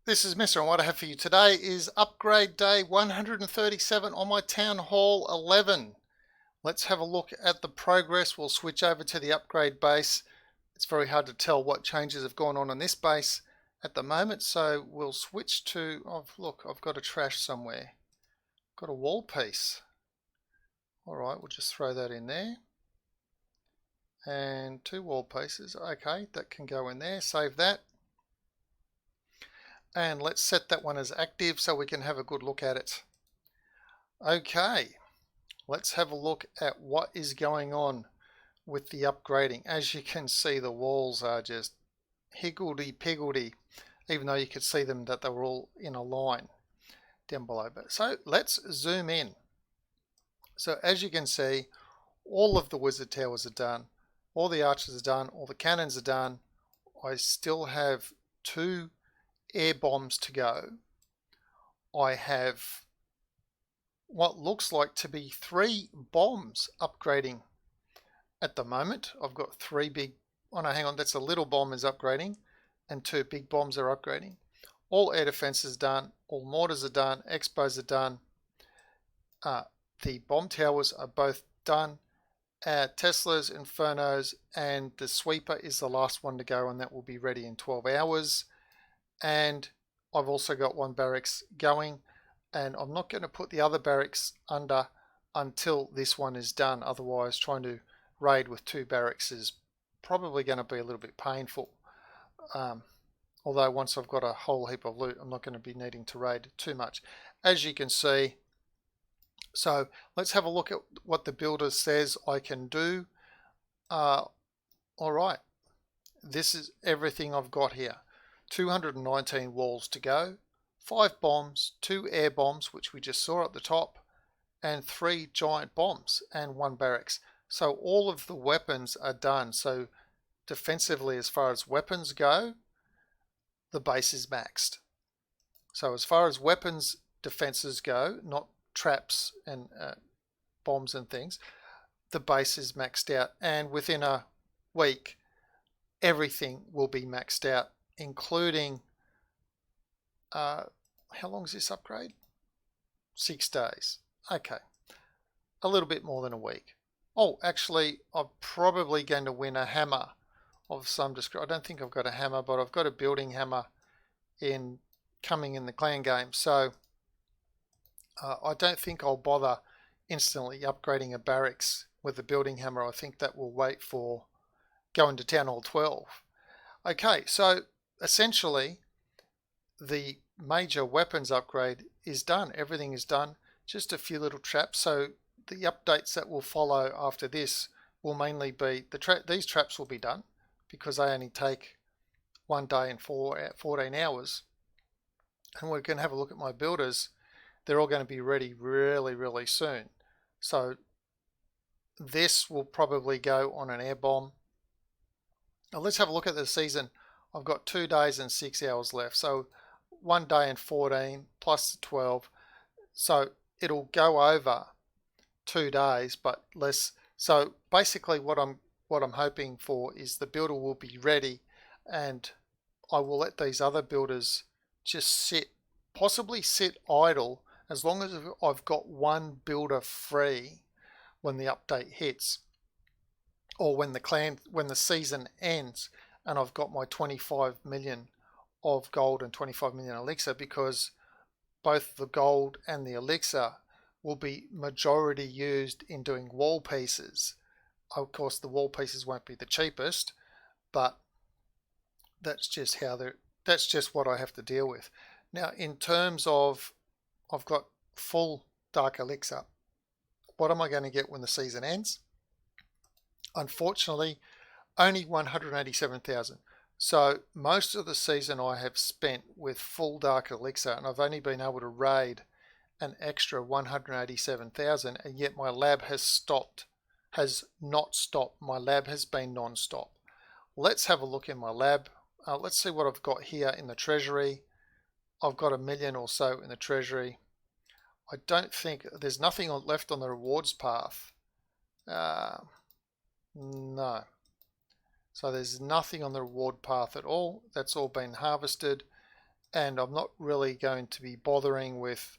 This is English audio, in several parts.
This is Mr. and what I have for you today is upgrade day 137 on my Town Hall 11. Let's have a look at the progress. We'll switch over to the upgrade base. It's very hard to tell what changes have gone on this base at the moment, so we'll switch to, oh look, I've got a trash somewhere. Got a wall piece. Alright, we'll just throw that in there. And 2 wall pieces, okay, that can go in there, save that. And let's set that one as active so we can have a good look at it. Okay, let's have a look at what is going on with the upgrading. As you can see, the walls are just higgledy-piggledy, even though you could see them that they were all in a line down below. So let's zoom in. So as you can see, all of the wizard towers are done, all the archers are done, all the cannons are done. I still have 2 air bombs to go. I have what looks like to be 3 bombs upgrading at the moment. I've got 3 big, oh no, hang on, that's a little bomb is upgrading and 2 big bombs are upgrading. All air defenses done, all mortars are done, expos are done. The bomb towers are both done. Teslas, Infernos, and the sweeper is the last one to go, and that will be ready in 12 hours. And I've also got 1 barracks going, and I'm not going to put the other barracks under until this one is done. Otherwise, trying to raid with 2 barracks is probably going to be a little bit painful. Although once I've got a whole heap of loot, I'm not going to be needing to raid too much. As you can see, so let's have a look at what the builder says I can do. Alright, this is everything I've got here. 219 walls to go, 5 bombs, 2 air bombs, which we just saw at the top, and 3 giant bombs and 1 barracks. So all of the weapons are done. So defensively, as far as weapons go, the base is maxed. So as far as weapons defenses go, not traps and bombs and things, the base is maxed out, and within a week everything will be maxed out, including how long is this upgrade? 6 days. Okay, a little bit more than a week. Oh, actually, I'm probably going to win a hammer of some description. I don't think I've got a hammer, but I've got a building hammer coming in the clan game. So I don't think I'll bother instantly upgrading a barracks with a building hammer. I think that will wait for going to Town Hall 12. Okay, so essentially the major weapons upgrade is done. Everything is done. Just a few little traps. So the updates that will follow after this will mainly be these traps will be done because they only take 1 day and 14 hours. And we can have a look at my builders. They're all going to be ready really, really soon. So this will probably go on an air bomb. Now let's have a look at the season. I've got 2 days and 6 hours left. So 1 day and 14 plus 12. So it'll go over 2 days, but less. So basically what I'm hoping for is the builder will be ready, and I will let these other builders just sit, possibly sit idle, as long as I've got 1 builder free when the update hits, or when the season ends, and I've got my 25 million of gold and 25 million elixir, because both the gold and the elixir will be majority used in doing wall pieces. Of course, the wall pieces won't be the cheapest, but that's just what I have to deal with. Now, in terms of, I've got full dark elixir. What am I going to get when the season ends? Unfortunately, only 187,000. So most of the season I have spent with full dark elixir, and I've only been able to raid an extra 187,000, and yet my lab has not stopped. My lab has been non-stop. Let's have a look in my lab. Let's see what I've got here in the treasury. I've got 1 million or so in the treasury. I don't think there's nothing left on the rewards path. No. So there's nothing on the reward path at all. That's all been harvested. and I'm not really going to be bothering with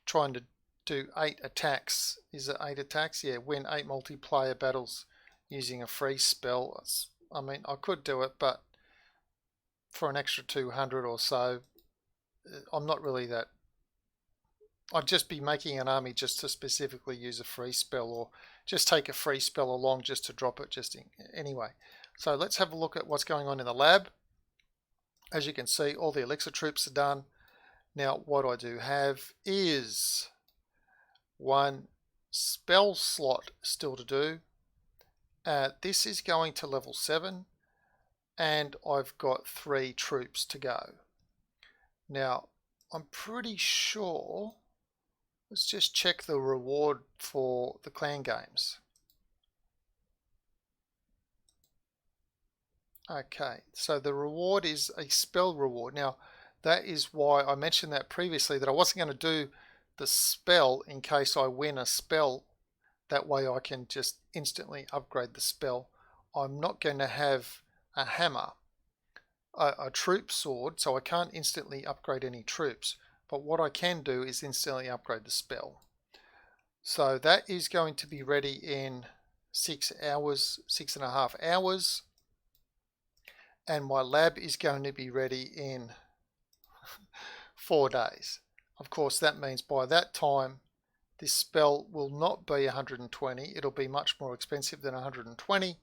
trying to do 8 attacks. Is it 8 attacks? Yeah, win 8 multiplayer battles using a free spell. I mean, I could do it, but for an extra 200 or so, I'm not really that. I'd just be making an army just to specifically use a free spell, or just take a free spell along just to drop it anyway. So let's have a look at what's going on in the lab. As you can see, all the elixir troops are done. Now what I do have is one spell slot still to do. This is going to level 7, and I've got 3 troops to go. Now I'm pretty sure, let's just check the reward for the clan games. Okay, so the reward is a spell reward. Now, that is why I mentioned that previously, that I wasn't going to do the spell in case I win a spell. That way I can just instantly upgrade the spell. I'm not going to have a hammer, a troop sword, so I can't instantly upgrade any troops. But what I can do is instantly upgrade the spell. So that is going to be ready in 6 hours, 6.5 hours. And my lab is going to be ready in 4 days. Of course, that means by that time, this spell will not be 120. It'll be much more expensive than 120.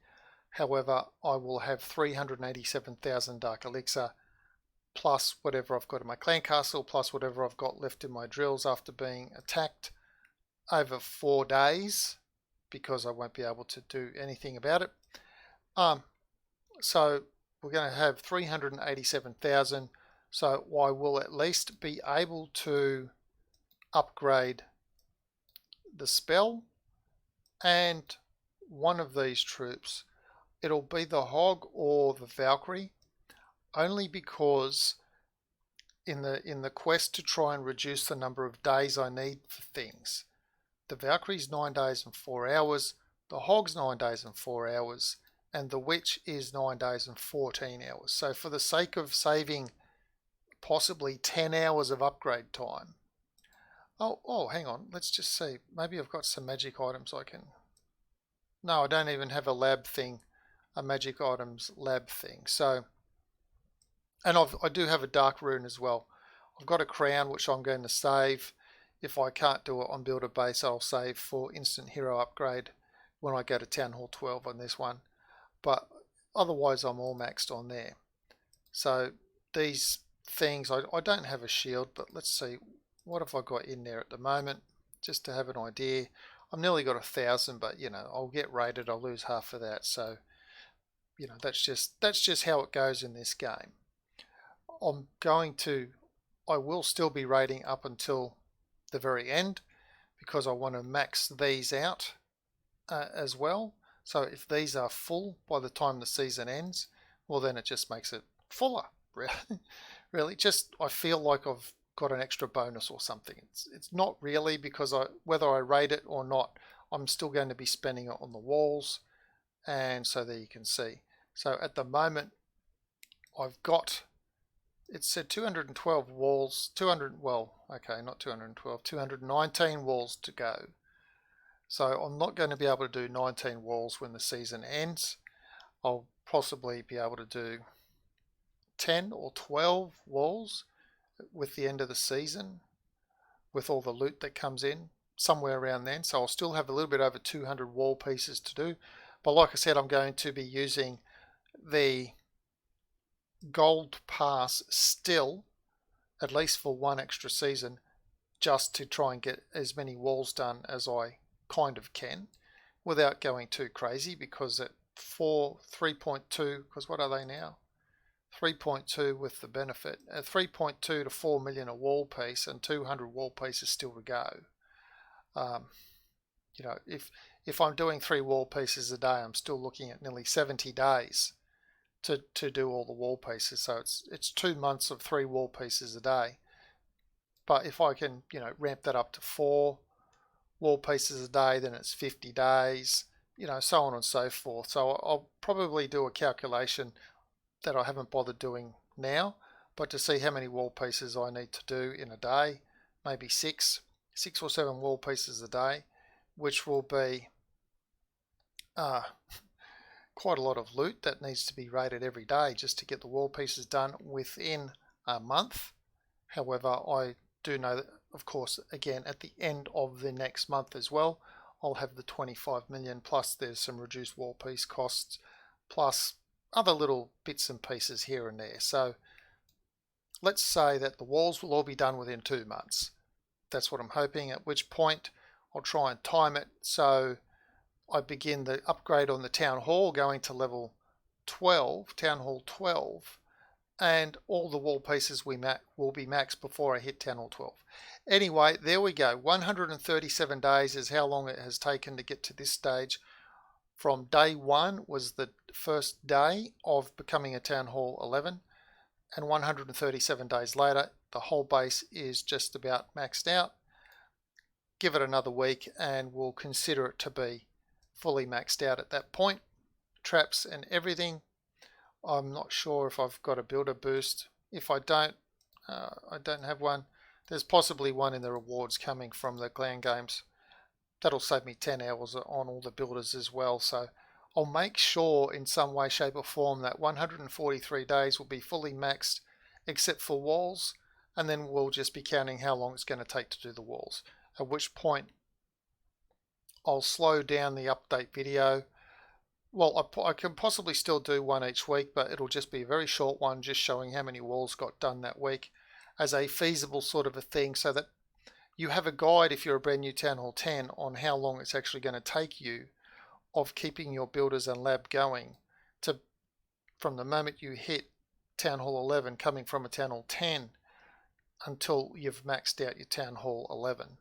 However, I will have 387,000 Dark Elixir, plus whatever I've got in my clan castle, plus whatever I've got left in my drills after being attacked over 4 days, because I won't be able to do anything about it. So we're going to have 387,000, so I will at least be able to upgrade the spell and one of these troops. It'll be the Hog or the Valkyrie, only because in the quest to try and reduce the number of days I need for things, the Valkyrie's 9 days and 4 hours, the Hog's 9 days and 4 hours, and the Witch is 9 days and 14 hours. So for the sake of saving possibly 10 hours of upgrade time. Oh, hang on. Let's just see. Maybe I've got some magic items I can... No, I don't even have a lab thing, a magic items lab thing. So, and I do have a dark rune as well. I've got a crown which I'm going to save. If I can't do it on Builder Base, I'll save for instant hero upgrade when I go to Town Hall 12 on this one. But otherwise I'm all maxed on there. So these things, I don't have a shield, but let's see, what have I got in there at the moment, just to have an idea. I've nearly got 1,000, but you know, I'll get raided, I'll lose half of that. So you know, that's just how it goes in this game. I will still be raiding up until the very end, because I want to max these out as well. So if these are full by the time the season ends, well then it just makes it fuller. Really, just I feel like I've got an extra bonus or something. It's not really, because whether I raid it or not, I'm still going to be spending it on the walls. And so there you can see. So at the moment, I've got, it said 212 walls, 200, well, okay, not 212, 219 walls to go. So I'm not going to be able to do 19 walls when the season ends. I'll possibly be able to do 10 or 12 walls with the end of the season, with all the loot that comes in, somewhere around then. So I'll still have a little bit over 200 wall pieces to do. But like I said, I'm going to be using the gold pass still, at least for one extra season, just to try and get as many walls done as I kind of can without going too crazy, because at 3.2, because what are they now? 3.2 with the benefit, at 3.2 to 4 million a wall piece, and 200 wall pieces still to go. You know, if I'm doing 3 wall pieces a day, I'm still looking at nearly 70 days to do all the wall pieces. So it's 2 months of 3 wall pieces a day. But if I can, you know, ramp that up to 4 wall pieces a day, then it's 50 days, you know, so on and so forth. So I'll probably do a calculation that I haven't bothered doing now, but to see how many wall pieces I need to do in a day, maybe six or seven wall pieces a day, which will be quite a lot of loot that needs to be raided every day just to get the wall pieces done within a month. However, I do know that, of course, again, at the end of the next month as well, I'll have the 25 million, plus there's some reduced wall piece costs, plus other little bits and pieces here and there. So let's say that the walls will all be done within 2 months. That's what I'm hoping, at which point I'll try and time it so I begin the upgrade on the town hall going to level 12, town hall 12, and all the wall pieces will be maxed before I hit town hall 12. Anyway, there we go. 137 days is how long it has taken to get to this stage. From day 1 was the first day of becoming a town hall 11, and 137 days later the whole base is just about maxed out. Give it another week and we'll consider it to be fully maxed out at that point. Traps and everything. I'm not sure if I've got a builder boost. If I don't have one. There's possibly one in the rewards coming from the clan games. That'll save me 10 hours on all the builders as well. So I'll make sure in some way, shape or form that 143 days will be fully maxed except for walls, and then we'll just be counting how long it's going to take to do the walls. At which point I'll slow down the update video. Well, I can possibly still do one each week, but it'll just be a very short one, just showing how many walls got done that week as a feasible sort of a thing, so that you have a guide if you're a brand new Town Hall 10 on how long it's actually going to take you of keeping your builders and lab going to from the moment you hit Town Hall 11 coming from a Town Hall 10 until you've maxed out your Town Hall 11.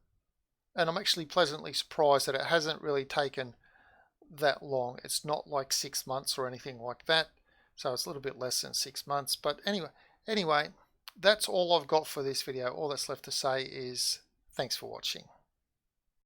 And I'm actually pleasantly surprised that it hasn't really taken that long. It's not like 6 months or anything like that, so it's a little bit less than 6 months. But anyway, that's all I've got for this video. All that's left to say is thanks for watching.